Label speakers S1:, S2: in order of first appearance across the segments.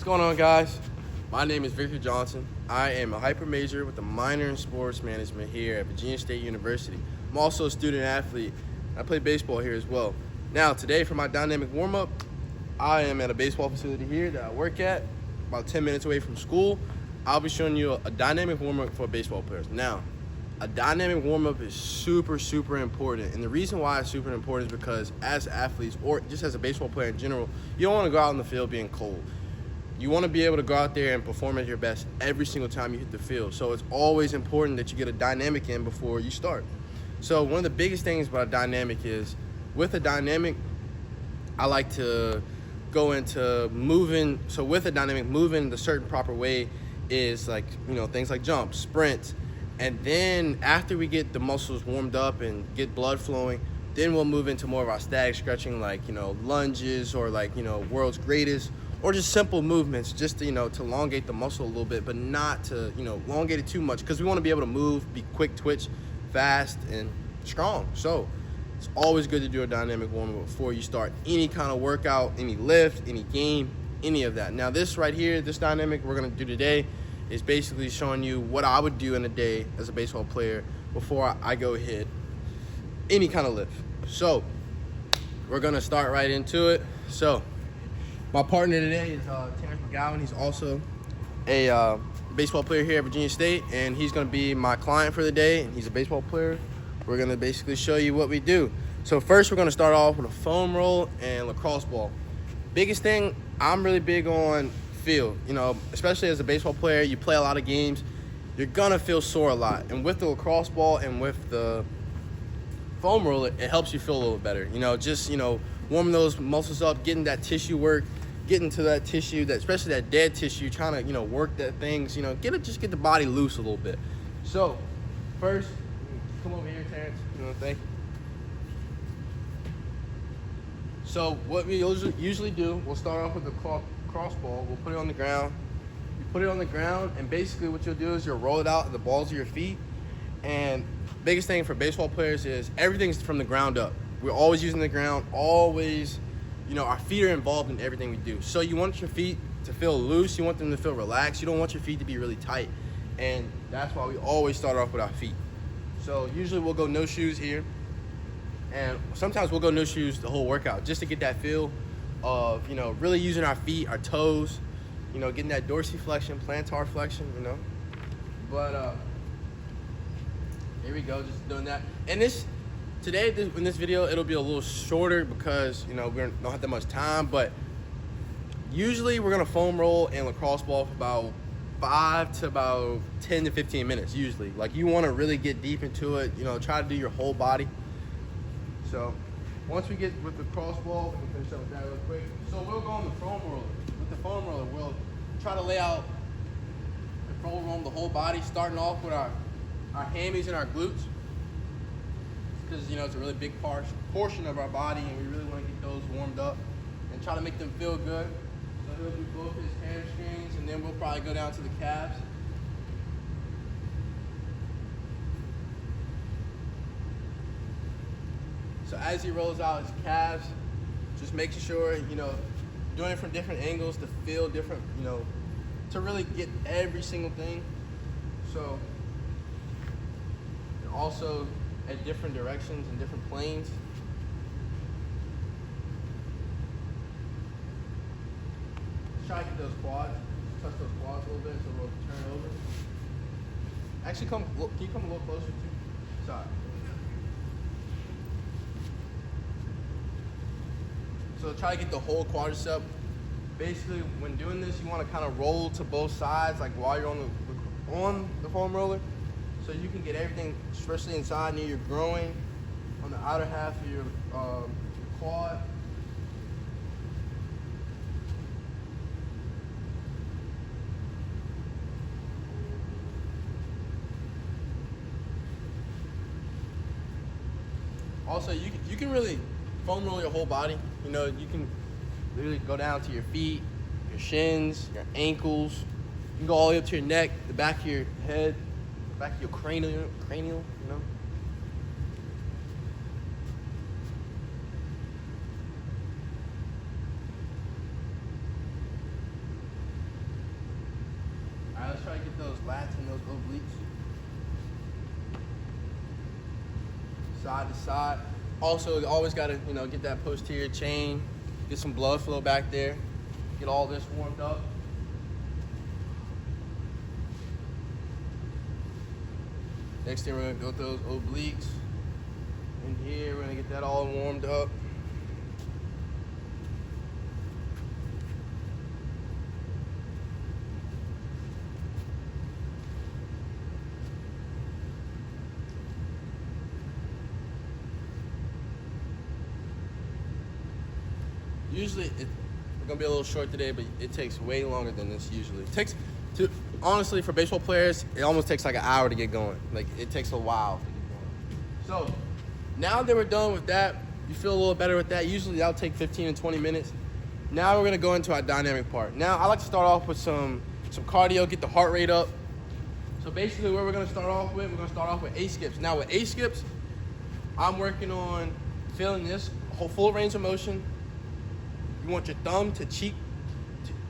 S1: going on, guys? My name is Victor Johnson. I am a hyper major with a minor in sports management here at Virginia State University. I'm also a student athlete. I play baseball here as well. Now, today for my dynamic warm-up, I am at a baseball facility here that I work at, about 10 minutes away from school. I'll be showing you a dynamic warm-up for baseball players. Now, a dynamic warm-up is super, super important. And the reason why it's super important is because as athletes, or just as a baseball player in general, you don't want to go out in the field being cold. You want to be able to go out there and perform at your best every single time you hit the field. So it's always important that you get a dynamic in before you start. So one of the biggest things about a dynamic is, with a dynamic, I like to go into moving. So with a dynamic, moving the certain proper way is like, things like jumps, sprints. And then after we get the muscles warmed up and get blood flowing, then we'll move into more of our static stretching, like, lunges, or like, world's greatest, or just simple movements, just to, to elongate the muscle a little bit, but not to, elongate it too much, because we want to be able to move, be quick twitch, fast, and strong. So it's always good to do a dynamic warm-up before you start any kind of workout, any lift, any game, any of that. Now this right here, this dynamic we're going to do today is basically showing you what I would do in a day as a baseball player before I go hit any kind of lift. So we're going to start right into it. So my partner today is Terrence McGowan. He's also a baseball player here at Virginia State, and he's going to be my client for the day, and he's a baseball player. We're going to basically show you what we do. So first, we're going to start off with a foam roll and lacrosse ball. Biggest thing, I'm really big on feel. Especially as a baseball player, you play a lot of games, you're going to feel sore a lot. And with the lacrosse ball and with the foam roll, it helps you feel a little better. Warming those muscles up, getting that tissue work, getting to that tissue, that especially that dead tissue, trying to work that things, just get the body loose a little bit. So first, come over here, Terrence. Thank you. So what we usually do, we'll start off with the cross ball. We'll put it on the ground. You put it on the ground, and basically what you'll do is you'll roll it out at the balls of your feet. And biggest thing for baseball players is everything's from the ground up. We're always using the ground, always, our feet are involved in everything we do. So you want your feet to feel loose, you want them to feel relaxed, you don't want your feet to be really tight. And that's why we always start off with our feet. So usually we'll go no shoes here, and sometimes we'll go no shoes the whole workout, just to get that feel of, really using our feet, our toes, getting that dorsiflexion, plantar flexion, But here we go, just doing that. And in this video, it'll be a little shorter because, we don't have that much time, but usually we're gonna foam roll and lacrosse ball for about 5 to about 10 to 15 minutes, usually. Like, you wanna really get deep into it, try to do your whole body. So once we get with the cross ball, we can finish up with that real quick. So we'll go on the foam roller. With the foam roller, we'll try to lay out the foam roll the whole body, starting off with our hammies and our glutes, because it's a really big portion of our body, and we really want to get those warmed up and try to make them feel good. So he'll do both his hamstrings, and then we'll probably go down to the calves. So as he rolls out his calves, just making sure, doing it from different angles to feel different, to really get every single thing. So, and also at different directions and different planes. Try to get those quads, touch those quads a little bit so we'll turn over. Actually, can you come a little closer too? Sorry. So try to get the whole quadricep. Basically, when doing this, you want to kind of roll to both sides, like while you're on the foam roller, so you can get everything, especially inside near your groin, on the outer half of your quad. Also, you can really foam roll your whole body. You can literally go down to your feet, your shins, your ankles. You can go all the way up to your neck, the back of your head, the back of your cranial, try to get those lats and those obliques. Side to side. Also, always got to, get that posterior chain, get some blood flow back there, get all this warmed up. Next thing, we're going to go with those obliques. In here, we're going to get that all warmed up. Usually, we're gonna be a little short today, but it takes way longer than this usually. Honestly, for baseball players, it almost takes like an hour to get going. Like, it takes a while to get going. So, now that we're done with that, you feel a little better with that. Usually, that'll take 15 and 20 minutes. Now we're gonna go into our dynamic part. Now, I like to start off with some cardio, get the heart rate up. So basically, where we're gonna start off with, A-skips. Now, with A-skips, I'm working on feeling this whole full range of motion. You want your thumb to cheek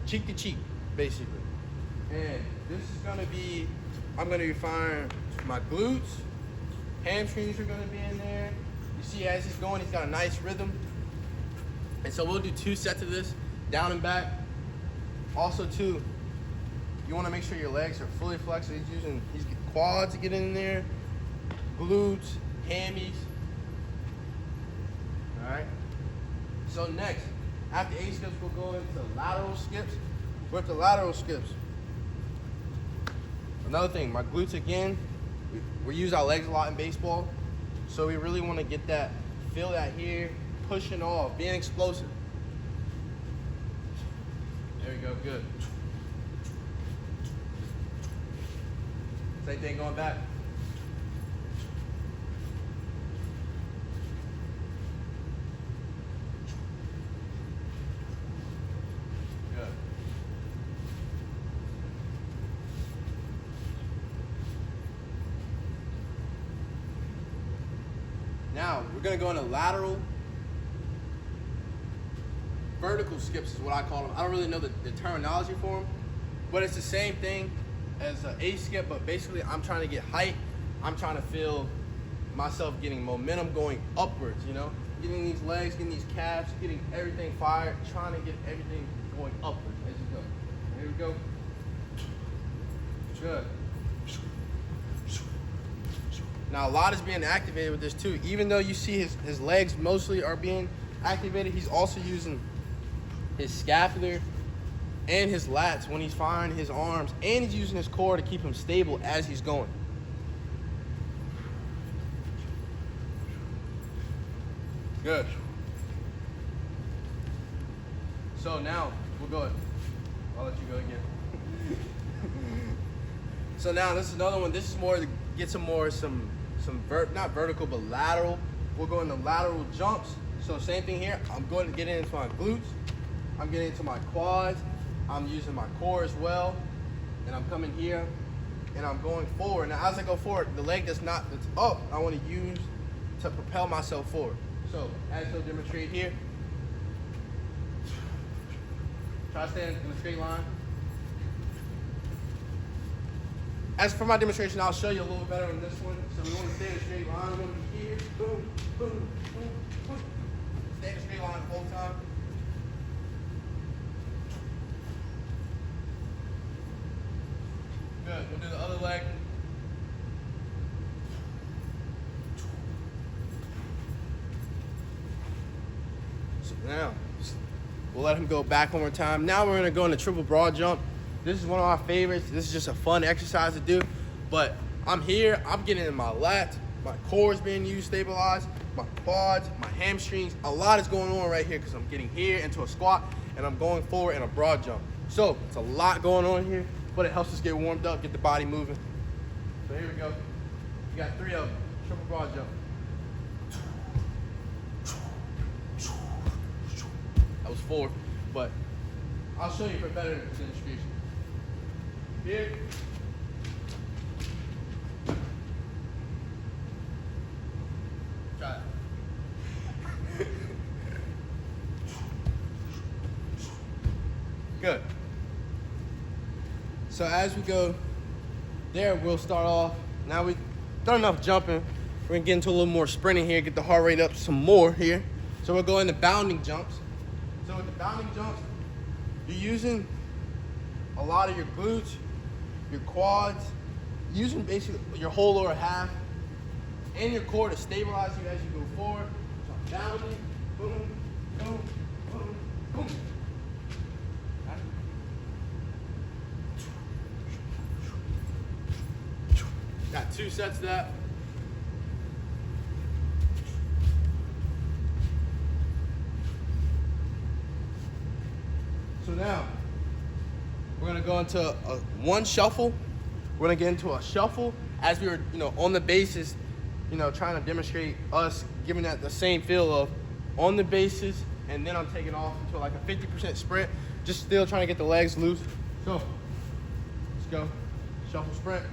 S1: to cheek, basically. And this is gonna be, I'm gonna be firing my glutes, hamstrings are gonna be in there. You see as he's going, he's got a nice rhythm. And so we'll do 2 sets of this, down and back. Also too, you wanna make sure your legs are fully flexed. So he's using his quads to get in there, glutes, hammies. All right, so next, after A-skips, we'll go into lateral skips. With the lateral skips, another thing, my glutes again, we use our legs a lot in baseball, so we really want to get that, feel that here, pushing off, being explosive. There we go, good. Same thing going back. Now, we're gonna go into lateral. Vertical skips is what I call them. I don't really know the terminology for them, but it's the same thing as an A-skip, but basically I'm trying to get height. I'm trying to feel myself getting momentum going upwards, Getting these legs, getting these calves, getting everything fired, trying to get everything going upwards as you go. Here we go. Good. Now, a lot is being activated with this too. Even though you see his legs mostly are being activated, he's also using his scapular and his lats when he's firing his arms, and he's using his core to keep him stable as he's going. Good. So now, we'll go. I'll let you go again. So now, this is another one. This is more to get not vertical, but lateral. We'll go into lateral jumps. So same thing here. I'm going to get into my glutes. I'm getting into my quads. I'm using my core as well. And I'm coming here and I'm going forward. Now as I go forward, the leg that's up, I want to use to propel myself forward. So as he'll demonstrate here, try to stand in a straight line. As for my demonstration, I'll show you a little better on this one. So we want to stay in a straight line. We want to be here. Boom, boom, boom, boom. Stay in a straight line the whole time. Good. We'll do the other leg. So now, we'll let him go back one more time. Now we're going to go into triple broad jump. This is one of my favorites. This is just a fun exercise to do. But I'm here, I'm getting in my lats, my core is being used, stabilized, my quads, my hamstrings. A lot is going on right here because I'm getting here into a squat and I'm going forward in a broad jump. So it's a lot going on here, but it helps us get warmed up, get the body moving. So here we go. You got 3 of them, triple broad jump. That was 4, but I'll show you for better demonstration. Here. Try it. Good. So as we go there, we'll start off. Now we've done enough jumping. We're gonna get into a little more sprinting here, get the heart rate up some more here. So we'll go into bounding jumps. So with the bounding jumps, you're using a lot of your glutes, your quads, using basically your whole lower half and your core to stabilize you as you go forward. So I'm bounding, boom, boom, boom, boom. Got 2 sets of that. So now, we're gonna go into one shuffle. We're gonna get into a shuffle as we were, on the bases, trying to demonstrate us giving that the same feel of on the bases, and then I'm taking off into like a 50% sprint, just still trying to get the legs loose. So, let's go, shuffle sprint.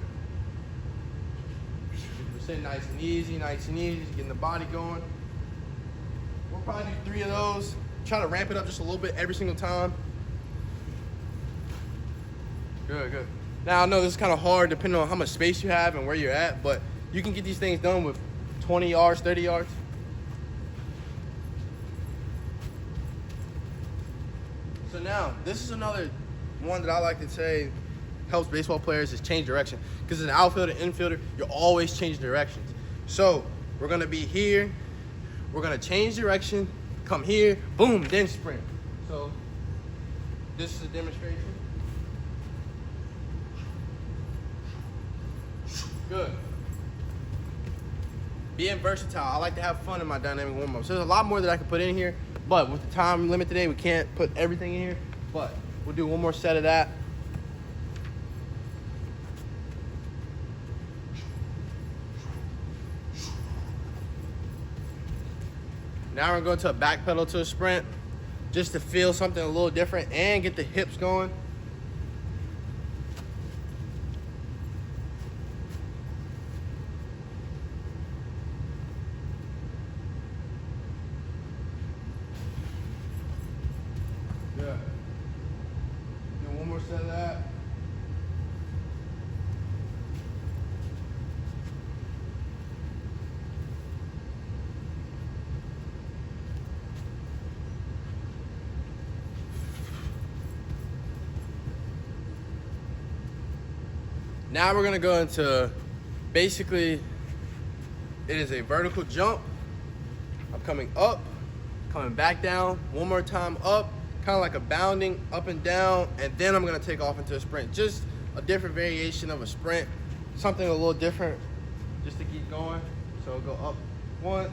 S1: 50% nice and easy, getting the body going. We'll probably do 3 of those. Try to ramp it up just a little bit every single time. Good. Now I know this is kind of hard depending on how much space you have and where you're at, but you can get these things done with 20 yards, 30 yards. So now, this is another one that I like to say helps baseball players is change direction. Because as an outfielder, infielder, you're always changing directions. So we're gonna be here, we're gonna change direction, come here, boom, then sprint. So this is a demonstration. Good. Being versatile. I like to have fun in my dynamic warm-up. So there's a lot more that I can put in here, but with the time limit today, we can't put everything in here, but we'll do one more set of that. Now we're going to a back pedal to a sprint, just to feel something a little different and get the hips going. Good. Do one more set of that. Now we're gonna go into, basically, it is a vertical jump. I'm coming up, coming back down, one more time up, kind of like a bounding up and down, and then I'm gonna take off into a sprint. Just a different variation of a sprint, something a little different, just to keep going. So go up once,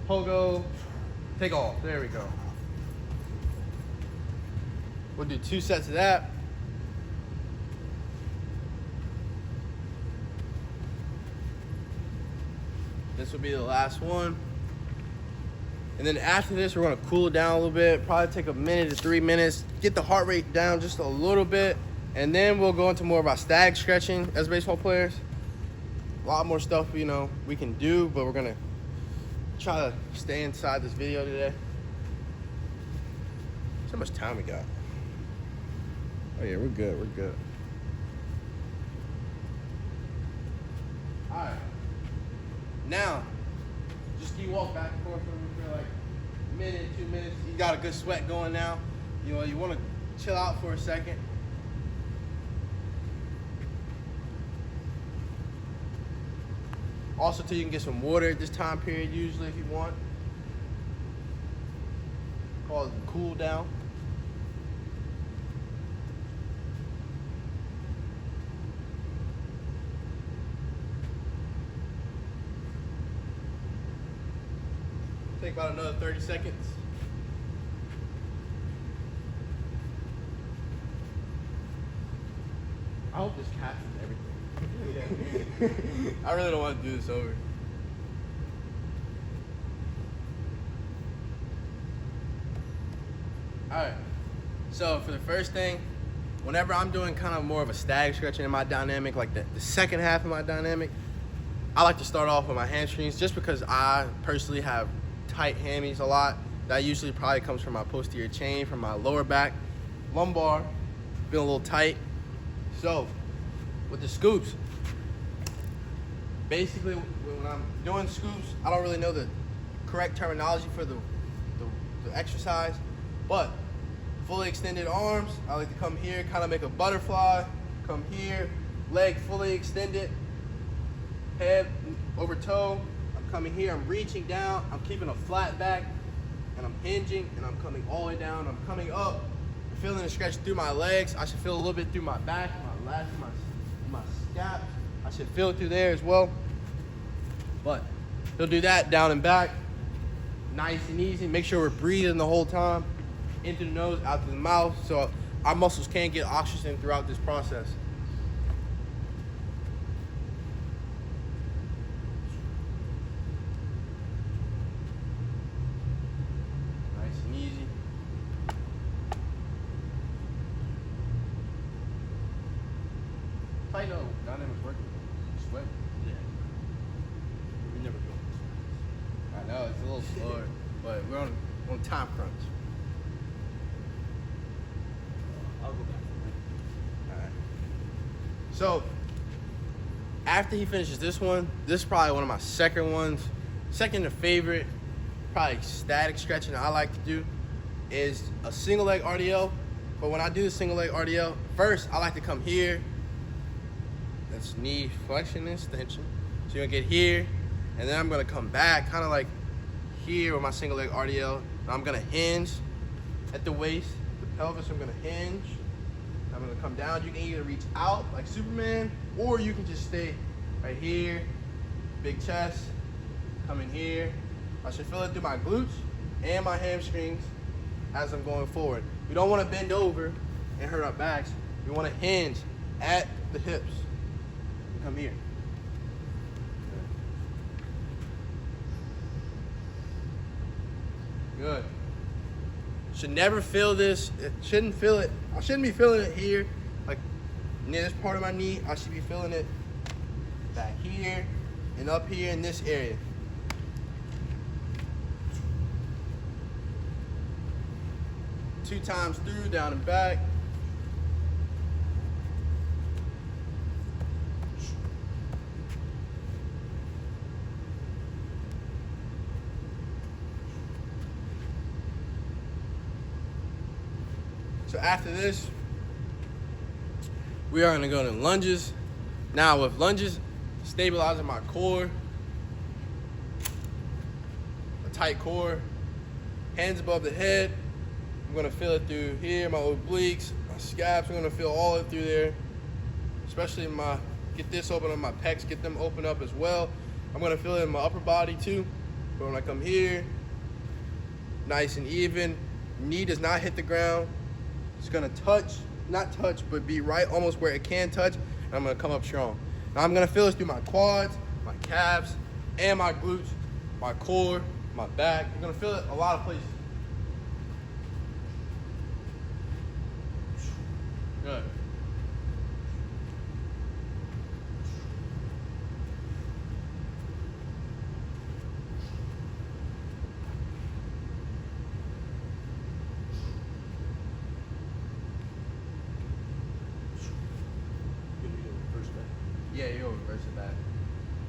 S1: pogo, take off, there we go. We'll do 2 sets of that. This will be the last one. And then after this, we're gonna cool it down a little bit, probably take a minute to 3 minutes, get the heart rate down just a little bit, and then we'll go into more of our stag stretching as baseball players. A lot more stuff, we can do, but we're gonna try to stay inside this video today. So much time we got. Oh yeah, we're good. All right. Now, just keep walking back and forth for like a minute, 2 minutes. You got a good sweat going now. You want to chill out for a second. Also, too, you can get some water at this time period usually if you want. Call it cool down. Take about another 30 seconds. I hope this captures everything. I really don't want to do this over. Alright, so for the first thing, whenever I'm doing kind of more of a stag stretching in my dynamic, like the second half of my dynamic, I like to start off with my hamstrings just because I personally have tight hammies a lot. That usually probably comes from my posterior chain, from my lower back, lumbar, being a little tight. So with the scoops, basically when I'm doing scoops, I don't really know the correct terminology for the exercise, but fully extended arms, I like to come here, kind of make a butterfly, come here, leg fully extended, head over toe, I'm coming here, I'm reaching down, I'm keeping a flat back, and I'm hinging, and I'm coming all the way down, I'm coming up, I'm feeling the stretch through my legs, I should feel a little bit through my back, my lats, my scap, I should feel it through there as well, but he'll do that down and back, nice and easy, make sure we're breathing the whole time, in through the nose, out through the mouth, so our muscles can get oxygen throughout this process. Nice and easy. I know dynamics working. Sweat. Yeah. We never go. I know it's a little slower, but we're on time crunch. I'll go back. All right. So after he finishes this one, this is probably one of my second ones. Second to favorite, probably static stretching I like to do is a single leg RDL. But when I do the single leg RDL, first I like to come here. That's knee flexion and extension. So you're gonna get here, and then I'm gonna come back, kind of like here with my single leg RDL. And I'm gonna hinge at the waist, the pelvis. I'm gonna hinge. I'm gonna come down. You can either reach out like Superman, or you can just stay right here, big chest, come in here. I should feel it through my glutes and my hamstrings as I'm going forward. We don't wanna bend over and hurt our backs. We wanna hinge at the hips. Come here. Good. Should never feel this. It shouldn't feel it. I shouldn't be feeling it here, like near this part of my knee. I should be feeling it back here and up here in this area. Two times through, down and back. So after this, we are gonna go to lunges. Now with lunges, stabilizing my core, a tight core, hands above the head. I'm gonna feel it through here, my obliques, my scaps. I'm gonna feel all it through there, especially get this open on my pecs, get them open up as well. I'm gonna feel it in my upper body too. But when I come here, nice and even, knee does not hit the ground. It's gonna not touch, but be right almost where it can touch, and I'm gonna come up strong. Now I'm gonna feel this through my quads, my calves, and my glutes, my core, my back. You're gonna feel it a lot of places. Good. Yeah, you'll reverse it back.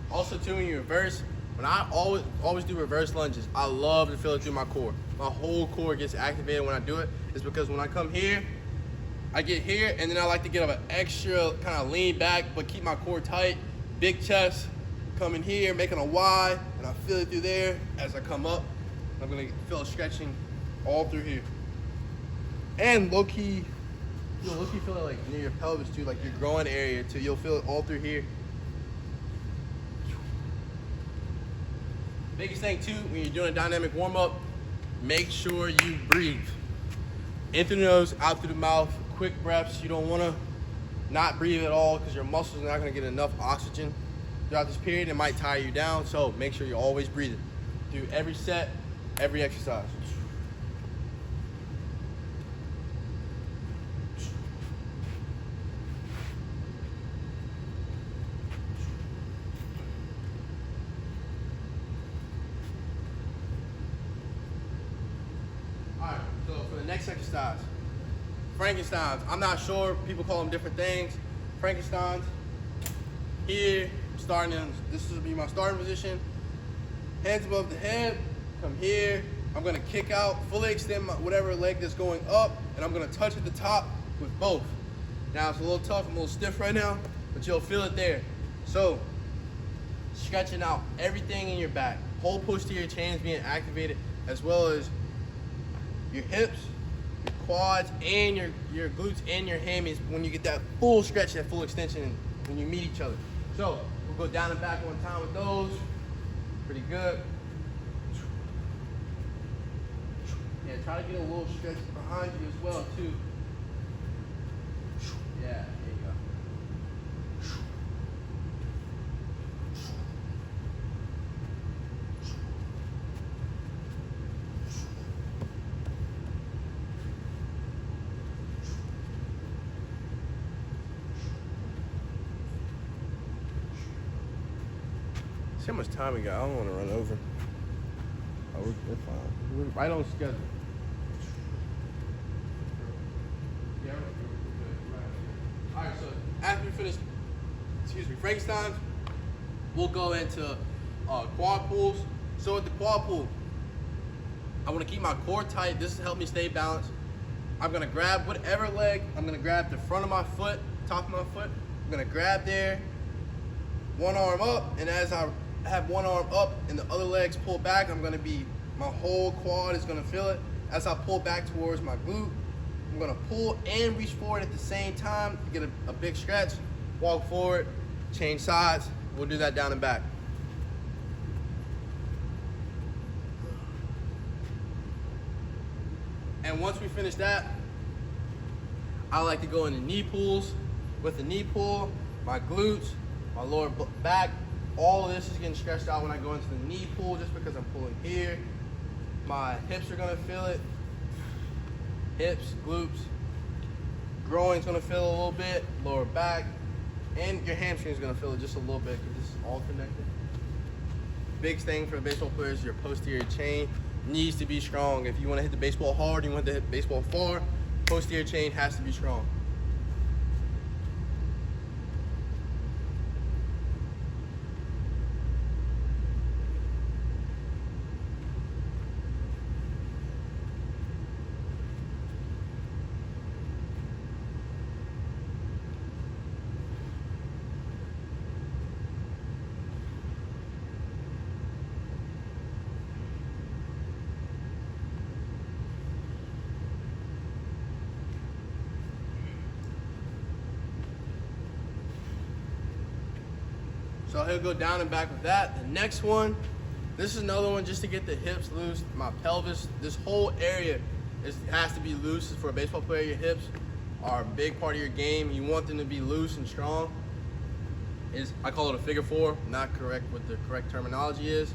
S1: Also too, when you reverse, when I always do reverse lunges, I love to feel it through my core. My whole core gets activated when I do it. It's because when I come here, I get here, and then I like to get up an extra kind of lean back, but keep my core tight. Big chest, coming here, making a Y, and I feel it through there as I come up. I'm gonna feel stretching all through here. And low-key, you'll low-key feel it like near your pelvis too, like your groin area too. You'll feel it all through here. Biggest thing too, when you're doing a dynamic warm-up, make sure you breathe. In through the nose, out through the mouth, quick breaths. You don't wanna not breathe at all because your muscles are not gonna get enough oxygen throughout this period. It might tire you down, so make sure you're always breathing through every set, every exercise. Next exercise, Frankensteins. I'm not sure, people call them different things. Frankensteins, here, This will be my starting position. Hands above the head, come here. I'm gonna kick out, fully extend whatever leg that's going up, and I'm gonna touch at the top with both. Now it's a little tough, I'm a little stiff right now, but you'll feel it there. So, stretching out everything in your back. Whole posterior chain is being activated, as well as your hips, your quads, and your glutes and your hammies when you get that full stretch, that full extension when you meet each other. So, we'll go down and back one time with those. Pretty good. Yeah, try to get a little stretch behind you as well, too. Yeah, there you go. See how much time we got? I don't want to run over. Oh, we're fine. We're right on schedule. Yeah, we're good. All right, so after we finish, Frankenstein, we'll go into quad pulls. So with the quad pull, I want to keep my core tight. This will help me stay balanced. I'm gonna grab whatever leg. I'm gonna grab the front of my foot, top of my foot. I'm gonna grab there, one arm up, and as I have one arm up and the other legs pull back, my whole quad is gonna feel it. As I pull back towards my glute, I'm gonna pull and reach forward at the same time to get a big stretch. Walk forward, change sides. We'll do that down and back. And once we finish that, I like to go into knee pulls. With the knee pull, my glutes, my lower back, all of this is getting stretched out when I go into the knee pull just because I'm pulling here. My hips are gonna feel it. Hips, glutes, groin's gonna feel a little bit, lower back, and your hamstring's gonna feel it just a little bit because this is all connected. Big thing for baseball players, your posterior chain needs to be strong. If you wanna hit the baseball hard, you want to hit the baseball far, posterior chain has to be strong. So he'll go down and back with that. The next one, this is another one just to get the hips loose, my pelvis. This whole area has to be loose. For a baseball player, your hips are a big part of your game. You want them to be loose and strong. I call it a figure four, not correct what the correct terminology is.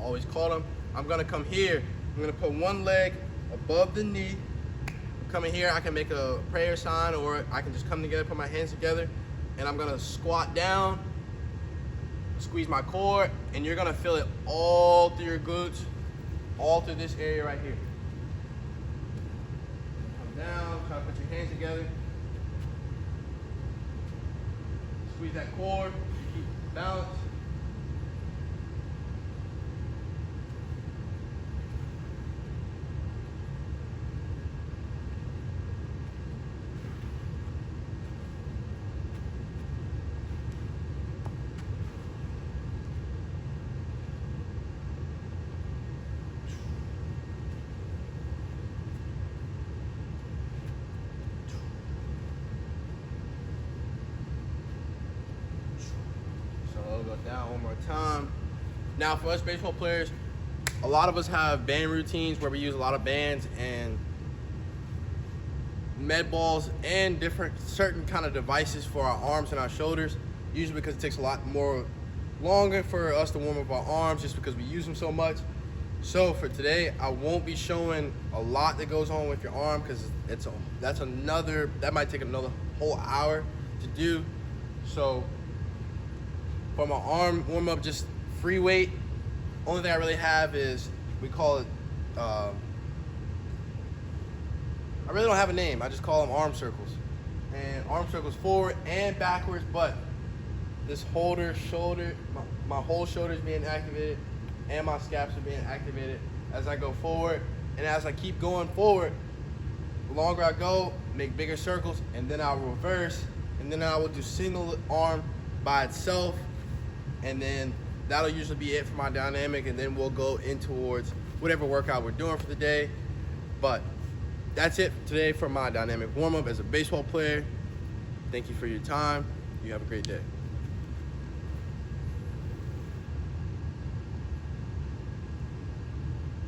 S1: Always call them. I'm gonna come here. I'm gonna put one leg above the knee. I'm coming here, I can make a prayer sign, or I can just come together, put my hands together, and I'm gonna squat down, squeeze my core, and you're gonna feel it all through your glutes, all through this area right here. Come down, try to put your hands together. Squeeze that core, keep balance. Go down one more time. Now for us baseball players, a lot of us have band routines where we use a lot of bands and med balls and different certain kind of devices for our arms and our shoulders, usually because it takes a lot more longer for us to warm up our arms just because we use them so much. So for today, I won't be showing a lot that goes on with your arm because that might take another whole hour to do. So for my arm warm up, just free weight. Only thing I really have is, we call it, I really don't have a name. I just call them arm circles. And arm circles forward and backwards, but this shoulder, my whole shoulder is being activated, and my scaps are being activated as I go forward. And as I keep going forward, the longer I go, make bigger circles, and then I'll reverse, and then I will do single arm by itself, and then that'll usually be it for my dynamic, and then we'll go in towards whatever workout we're doing for the day. But that's it today for my dynamic warm-up as a baseball player. Thank you for your time. You have a great day.